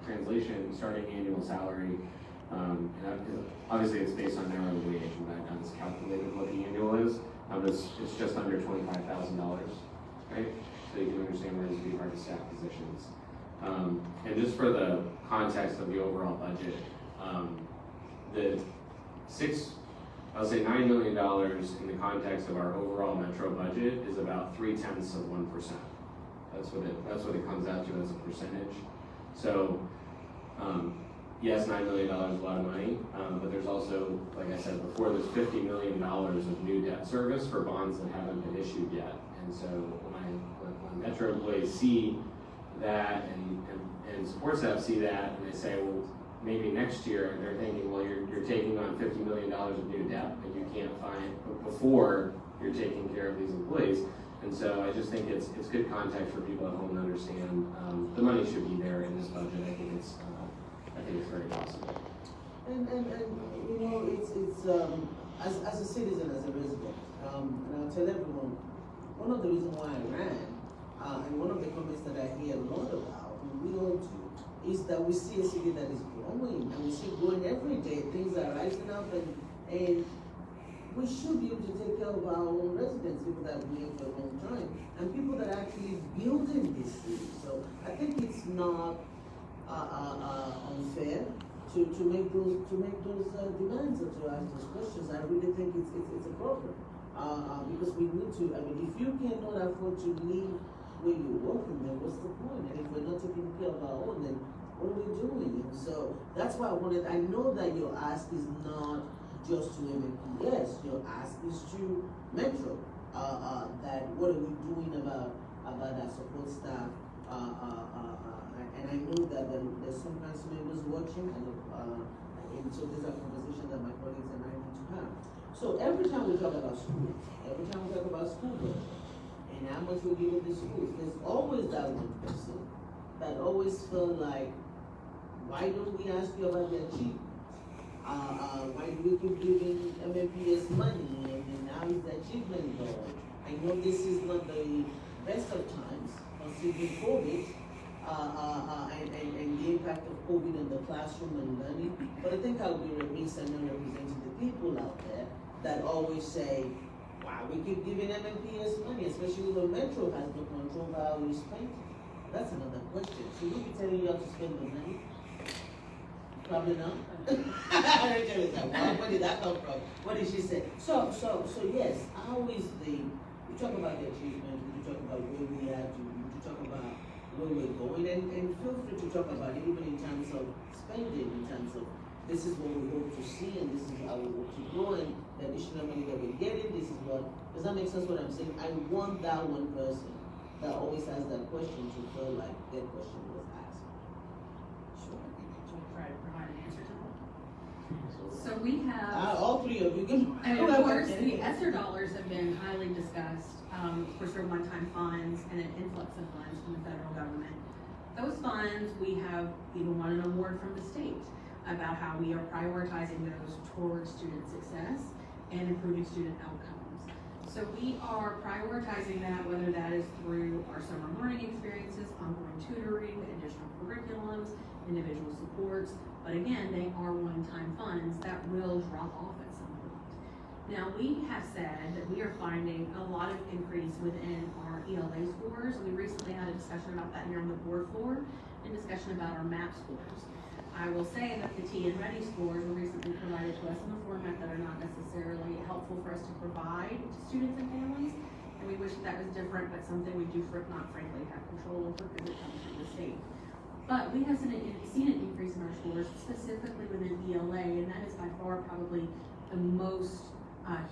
translation, starting annual salary, and obviously it's based on hourly wage. What I've done is calculated what the annual is. It's just under $25,000, right? So you can understand where it's be hard to staff positions. And just for the context of the overall budget, I'll say $9 million in the context of our overall metro budget is about 0.3%. That's what it comes out to as a percentage. So, yes, $9 million is a lot of money, but there's also, like I said before, there's $50 million of new debt service for bonds that haven't been issued yet. And so when metro employees see that and support staff see that, and they say, well, maybe next year, they're thinking, well, you're taking on $50 million of new debt that you can't find before you're taking care of these employees. And so I just think it's good context for people at home to understand the money should be there in this budget. I think it's very possible. And you know, it's as a citizen, as a resident, and I'll tell everyone, one of the reasons why I ran, and one of the comments that I hear a lot about, and we all do, is that we see a city that is growing, and we see it growing every day. Things are rising up, and we should be able to take care of our own residents, people that have been here for a long time, and people that are actually building this city. So I think it's not unfair to make those demands or to ask those questions. I really think it's a problem because we need to. I mean, if you cannot afford to live where you're working, then what's the point? And if we're not taking care of our own, then what are we doing? And so that's why I know that your ask is not just to MNPS, your ask is to Metro, that what are we doing about our support staff, and I know that there's some council members watching, and so these are conversations that my colleagues and I need to have. So every time we talk about schools, every time we talk about school budget, and how much we give to the schools, there's always that one person that always feel like, why don't we ask you about the achievements? Why do we keep giving MNPS money and now is the achievement goal? I know this is not the best of times considering COVID and the impact of COVID on the classroom and learning, but I think I'll be remiss and not representing the people out there that always say, wow, we keep giving MNPS money, especially when Metro has no control over how we spend it. That's another question. Should we be telling you how to spend the money? Probably not. Rachel is like, wow, where did that come from? What did she say? So yes, how is you talk about the achievement, you talk about where we are, you talk about where we're going, and feel free to talk about it even in terms of spending, in terms of this is what we hope to see, and this is how we hope to grow, and the additional money that we're getting, this is what, does that make sense what I'm saying? I want that one person that always has that question to feel like their question was asked. Sure. Should we try to provide an answer to that? So we have, All three of you can. and of course, the ESSER dollars have been highly discussed. Of course, they're one-time funds and an influx of funds from the federal government. Those funds, we have even won an award from the state about how we are prioritizing those towards student success and improving student outcomes. So we are prioritizing that, whether that is through our summer learning experiences, ongoing tutoring, additional curriculums, individual supports. But again, they are one-time funds that will drop off at some point. Now, we have said that we are finding a lot of increase within our ELA scores. We recently had a discussion about that here on the board floor and discussion about our MAP scores. I will say that the T and Ready scores were recently provided to us in a format that are not necessarily helpful for us to provide to students and families. And we wish that was different, but something we do not frankly have control over because it comes from the state. But we have seen an increase in our scores, specifically within ELA, and that is by far probably the most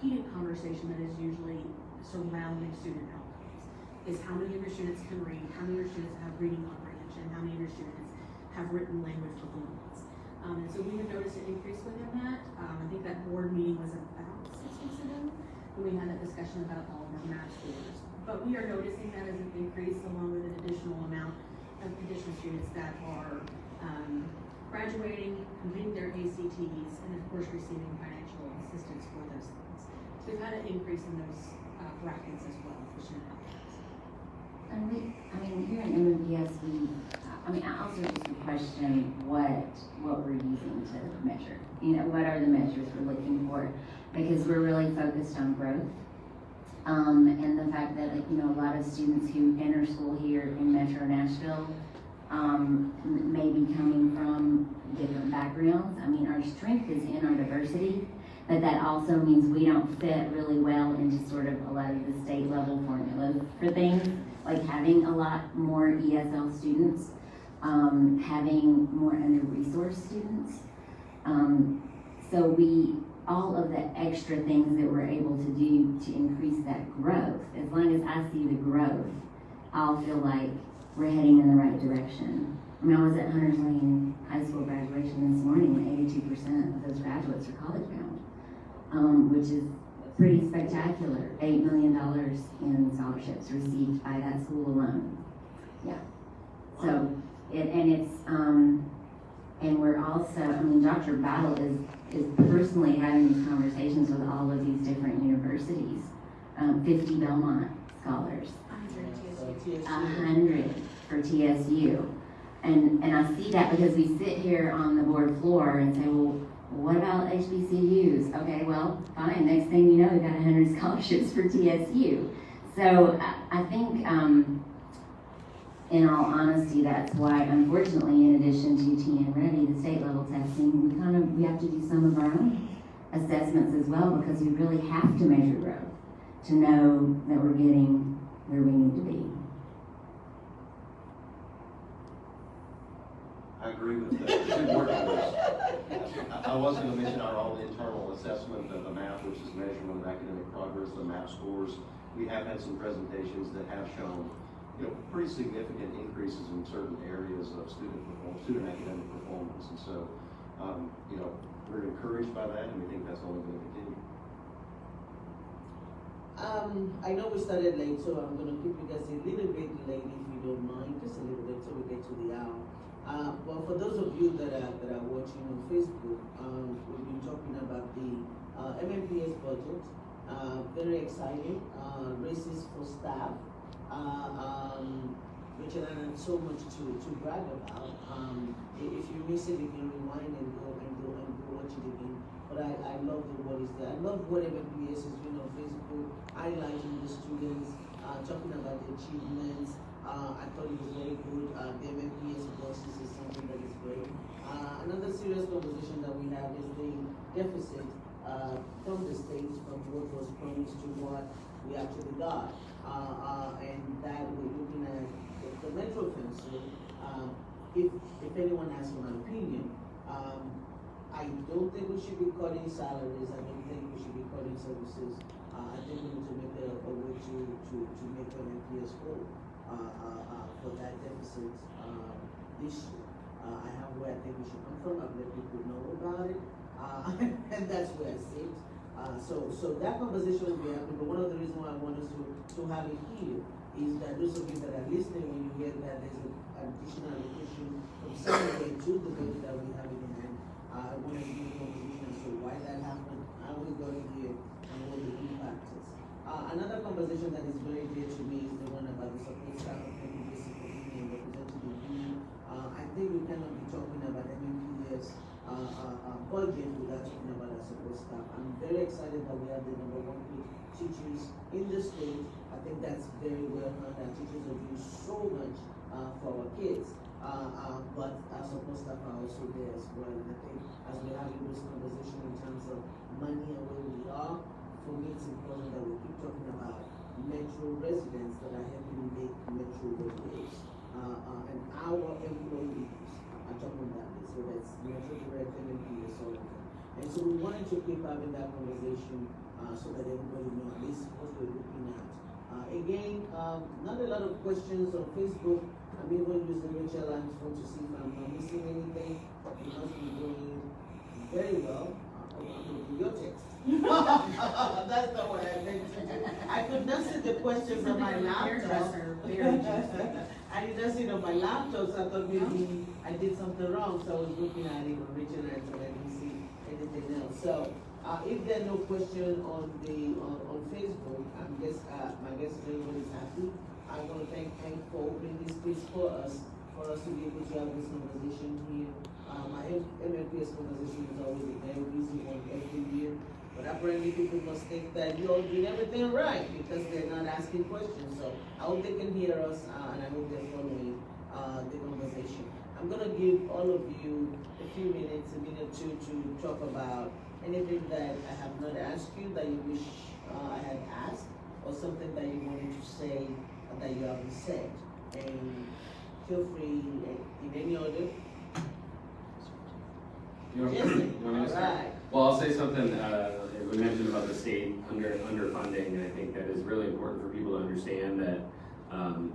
heated conversation that is usually surrounding student outcomes. Is how many of your students can read, how many of your students have reading comprehension, how many of your students have written language fluency. And so we have noticed an increase within that. I think that board meeting was about 6 weeks ago when we had that discussion about all of our math scores. But we are noticing that as an increase along with an additional amount of additional students that are graduating, completing their ACTs, and of course receiving financial assistance for those things. So we've had an increase in those brackets as well for student outcomes. And here in MNPS, I also just would question what we're using to measure. What are the measures we're looking for? Because we're really focused on growth. And the fact that, a lot of students who enter school here in Metro Nashville may be coming from different backgrounds. Our strength is in our diversity, but that also means we don't fit really well into sort of a lot of the state level formulas for things, like having a lot more ESL students, having more under-resourced students. So all of the extra things that we're able to do to increase that growth, as long as I see the growth, I'll feel like we're heading in the right direction. I was at Hunters Lane High School graduation this morning, and 82% of those graduates are college bound, which is pretty spectacular. $8 million in scholarships received by that school alone. Yeah. So, and we're also, Dr. Battle is personally having these conversations with all of these different universities. 50 Belmont scholars, 100 for TSU. And I see that because we sit here on the board floor and say, well, what about HBCUs? Okay, well, fine. Next thing you know, we've got 100 scholarships for TSU. So I think, in all honesty, that's why, unfortunately, in addition to TN Ready, the state level testing, we have to do some of our own assessments as well, because we really have to measure growth to know that we're getting where we need to be. I agree with that. Good work on this. I was going to mention our own internal assessment of the MAP, which is measurement of academic progress, the MAP scores. We have had some presentations that have shown pretty significant increases in certain areas of student academic performance. And so, we're encouraged by that, and we think that's only going to continue. I know we started late, so I'm going to keep you guys a little bit late, if you don't mind, just a little bit, so we get to the hour. Well, for those of you that are watching on Facebook, we've been talking about the MNPS budget. Very exciting. Races for staff. Which I have so much to brag about. If you miss it, you can rewind and go watch it again. But I love what is there. I love what MNPS is doing on Facebook, highlighting the students, talking about the achievements. I thought it was very good. The MNPS buses is something that is great. Another serious conversation that we have is the deficit from the states, from what was promised to what we actually got. And that we're looking at the Metro Council. If anyone asks my opinion, I don't think we should be cutting salaries. I don't think we should be cutting services. I think we need to make a way to make an MPS whole for that deficit this year. I have where I think we should come from. I've let people know about it, and that's where I sit. So that conversation will be happening, but one of the reasons why I want us to have it here is that those of you that are listening, when you hear that there's an additional allocation from Saturday to the budget that we have in hand, I want to give you a reason as to why that happened, how we got it here, and what the impact is. Another conversation that is very dear to me is the one about the support staff of MNPS and representing the union. I think we cannot be talking about MNPS budget without talking about our support staff. I'm very excited that we have the #1 teachers in the state. I think that's very well known that teachers have used so much for our kids. But our support staff are also there as well. And I think as we're having this conversation in terms of money and where we are, for me it's important that we keep talking about Metro residents that are helping make Metro what it is. And our employees top of that list, so that's Metro Direct, MNPS, all of them. And so we wanted to keep having that conversation, so that everybody knows at least what we're looking at. Again, not a lot of questions on Facebook. I'm even using Rachel Lamb's phone to see if I'm not missing anything. It must be going very well. I'm looking your text. That's not what I meant to do. I could not see the questions on my laptop. I did not see it on my laptop, so I thought maybe I did something wrong. So I was looking at it on Rachel and I didn't see anything else. So if there are no questions on Facebook, my guess is everybody's happy. I want to thank Hank for opening this space for us to be able to have this conversation here. My MNPS conversation is always a very busy one every year, but apparently people must think that you all did everything right because they're not asking questions. So I hope they can hear us, and I hope they're following the conversation. I'm going to give all of you a few minutes, a minute or two, to talk about anything that I have not asked you that you wish I had asked, or something that you wanted to say that you haven't said. And feel free in any order. Right. Well, I'll say something, we mentioned about the state underfunding, and I think that is really important for people to understand that,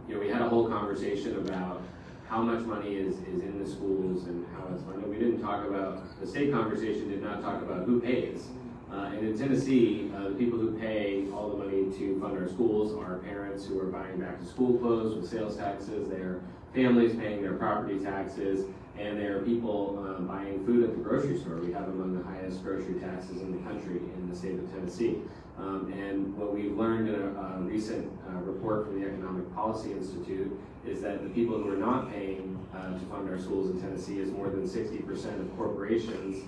we had a whole conversation about how much money is in the schools and how it's funded. We didn't talk about, the state conversation did not talk about who pays. And in Tennessee, the people who pay all the money to fund our schools are parents who are buying back to school clothes with sales taxes, their families paying their property taxes, and there are people buying food at the grocery store. We have among the highest grocery taxes in the country in the state of Tennessee. And what we've learned in a recent report from the Economic Policy Institute is that the people who are not paying to fund our schools in Tennessee is more than 60% of corporations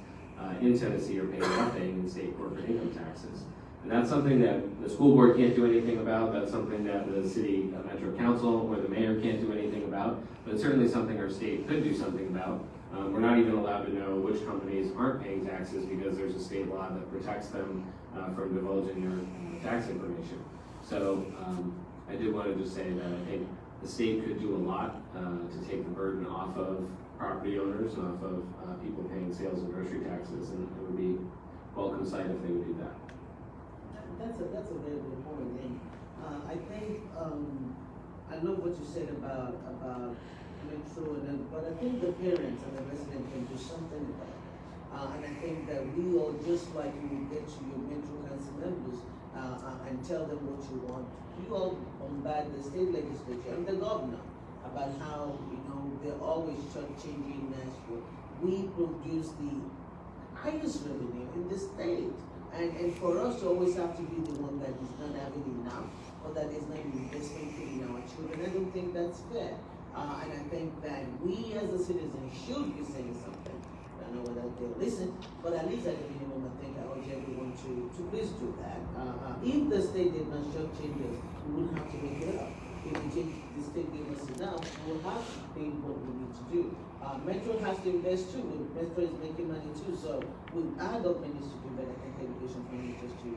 in Tennessee are paying nothing in state corporate income taxes. And that's something that the school board can't do anything about. That's something that the city metro council or the mayor can't do anything about. But it's certainly something our state could do something about. We're not even allowed to know which companies aren't paying taxes because there's a state law that protects them from divulging their tax information. So I did want to just say that I think the state could do a lot to take the burden off of property owners and off of people paying sales and grocery taxes, and it would be welcome sight if they would do that. That's a very good point, and I think I love what you said about Metro, but I think the parents and the residents can do something about it. And I think that we all, just like you get to your Metro council members and tell them what you want, you all bombard the state legislature and the governor about how they're always changing Nashville. We produce the highest revenue in the state. And for us to always have to be the one that is not having enough, or that is not investing in our children, I don't think that's fair. And I think that we as a citizen should be saying something. I don't know whether they'll listen, but at least at the minimum, I think I urge everyone to please do that. If the state did not shortchange us, we wouldn't have to make it up. If the state gave us enough, we'll have to pay what we need to do. Metro has to invest too. Metro is making money too, so our government needs to do better. I think education funding is just too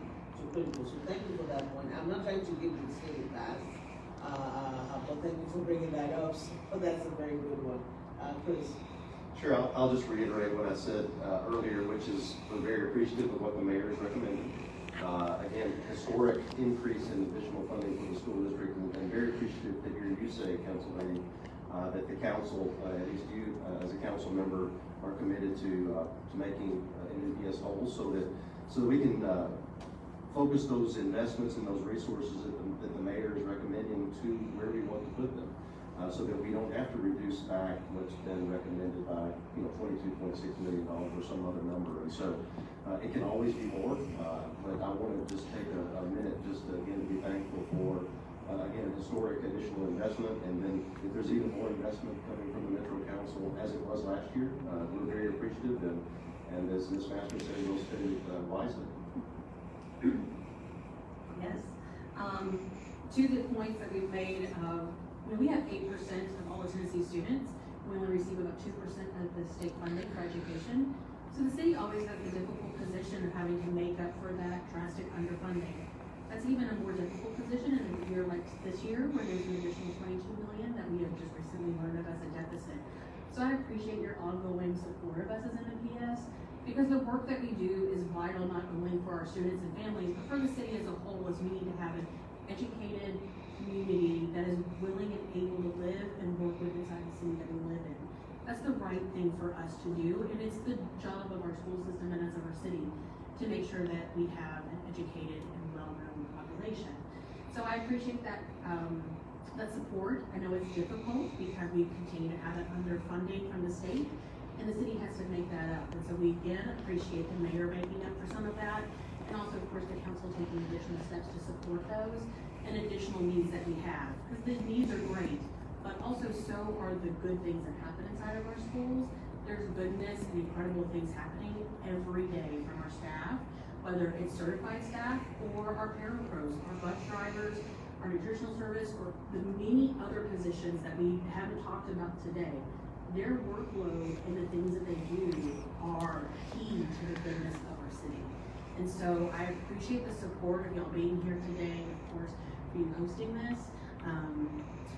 critical. So thank you for that point. I'm not trying to give the state a pass, but thank you for bringing that up. So that's a very good one. Chris. Sure, I'll just reiterate what I said earlier, which is we're very appreciative of what the mayor is recommending. Again, historic increase in additional funding for the school district, and very appreciative to hear you say, Council Lady, that the council, at least you as a council member, are committed to making MNPS whole, so that we can focus those investments and those resources that the mayor is recommending to where we want to put them, so that we don't have to reduce back what's been recommended by $22.6 million or some other number. And so it can always be more, but I want to just take a minute just to again be thankful for again historic additional investment, and then if there's even more investment coming from the Metro Council as it was last year, we're very appreciative, and as Ms. Master said, we'll spend it wisely. Yes. To the points that we've made, we have 8% of all of Tennessee students. We only receive about 2% of the state funding for education. So the city always has the difficult position of having to make up for that drastic underfunding. That's even a more difficult position in a year like this year, where there's an additional $22 million that we have just recently learned of as a deficit. So I appreciate your ongoing work that we do is vital not only for our students and families, but for the city as a whole, as we need to have an educated community that is willing and able to live and work with inside the city that we live in. That's the right thing for us to do, and it's the job of our school system and as of our city to make sure that we have an educated and well-known population. So I appreciate that, that support. I know it's difficult because we continue to have that underfunding from the state, and the city has to make that up. And so we again appreciate the mayor making up for some of that, and also of course the council taking additional steps to support those and additional needs that we have. Because the needs are great, but also so are the good things that happen inside of our schools. There's goodness and incredible things happening every day from our staff, whether it's certified staff or our parapros, our bus drivers, our nutritional service, or the many other positions that we haven't talked about today. Their workload and the things that they do are key to the goodness of our city. And so I appreciate the support of y'all being here today, of course, for you hosting this.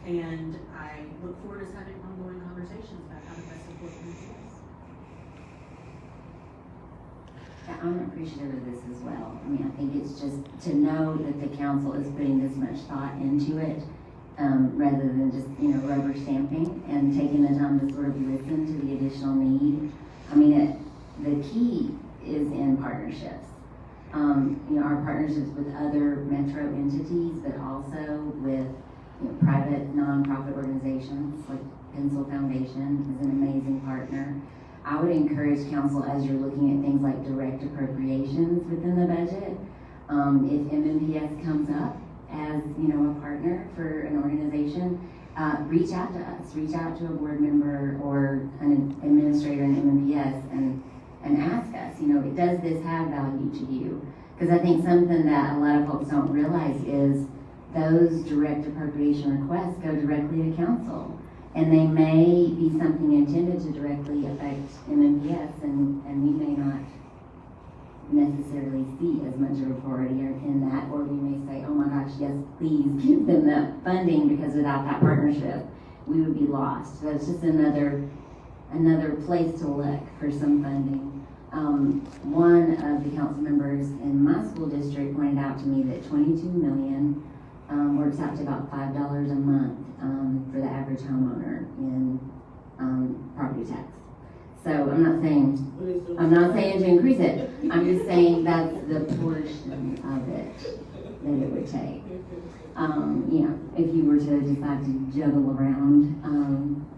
And I look forward to having ongoing conversations about how to best support MNPS. Yeah, I'm appreciative of this as well. I mean, I think it's just to know that the council is putting this much thought into it, rather than just, rubber stamping and taking the time to sort of listen to the additional need. I mean, the key is in partnerships. Our partnerships with other metro entities, but also with private nonprofit organizations like Pencil Foundation is an amazing partner. I would encourage council, as you're looking at things like direct appropriations within the budget, if MNPS comes up as a partner for an organization, reach out to us, reach out to a board member or an administrator in MNPS and ask us, does this have value to you? Because I think something that a lot of folks don't realize is those direct appropriation requests go directly to council. And they may be something intended to directly affect MNPS, and we may not necessarily see as much of a priority in that, or we may say, oh my gosh, yes, please give them that funding, because without that partnership, we would be lost. So it's just another place to look for some funding. One of the council members in my school district pointed out to me that $22 million works out to about $5 a month for the average homeowner in property tax. So I'm not saying to increase it. I'm just saying that's the portion of it that it would take. If you were to decide to juggle around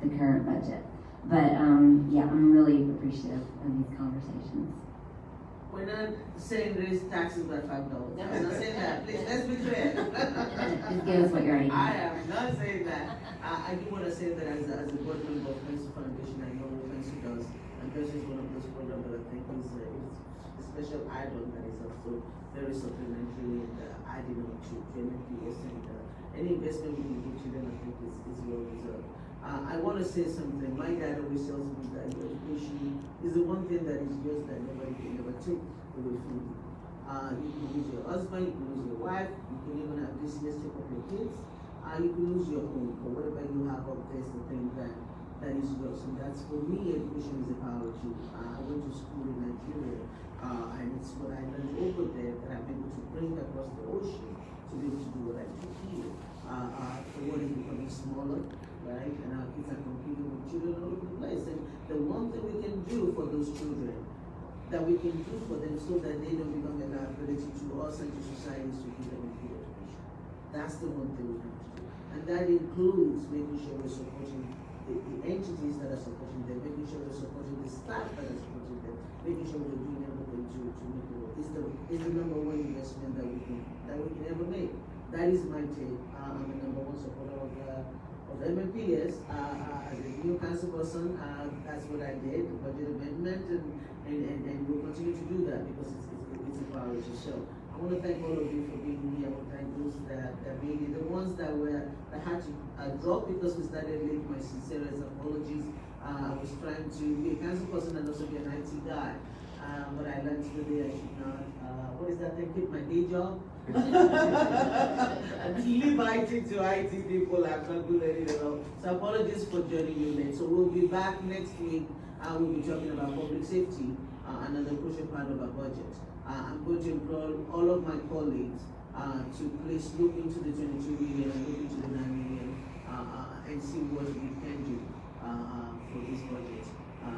the current budget. But I'm really appreciative of these conversations. We're not saying raise taxes by $5. I'm not saying that. Please, let's be clear. Just give us what you're already I am not saying that. I do want to say that as a board member of Pencil Foundation, I know what Pencil does. And Pencil is one of those programs that I think is a special item that is also very supplementary and adding on to MNPS, and any investment we can give to them, I think is well deserved. I want to say something. My dad always tells me that education is the one thing that is yours that nobody can ever take away from you. You can lose your husband, you can lose your wife, you can even have this year take up your kids. You can lose your home, or whatever you have up there is the thing that is yours. And that's, for me, education is a power tool. I went to school in Nigeria, and it's what I learned over there that I'm able to bring across the ocean to be able to do what I do here. The world is becoming smaller, right? And our kids are competing with children all over the place. And the one thing we can do for those children, that we can do for them so that they don't become a liability to us and to society, is to give them a good education. That's the one thing we have to do. And that includes making sure we're supporting the entities that are supporting them, making sure we're supporting the staff that are supporting them, making sure we're doing everything to make it work. It's the number one investment that we can ever make. That is my take. I'm a number one supporter of MNPS. As a new council person, that's what I did, the budget amendment, and we'll continue to do that because it's a priority. So I want to thank all of you for being here. I want to thank those that made it. The ones that had to drop because we started late, my sincerest apologies. I was trying to be a council person and also be an IT guy. But I learned today I should not, what is that thing, keep my day job? Leave IT to IT people, I'm not good at it at all. So apologies for joining you late. So we'll be back next week. We'll be talking about public safety another crucial part of our budget. I'm going to implore all of my colleagues to please look into the 22 million and look into the 9 million and see what we can do for this budget.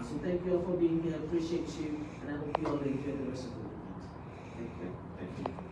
So thank you all for being here. I appreciate you, and I hope you all enjoy the rest of the weekend. Thank you. Thank you.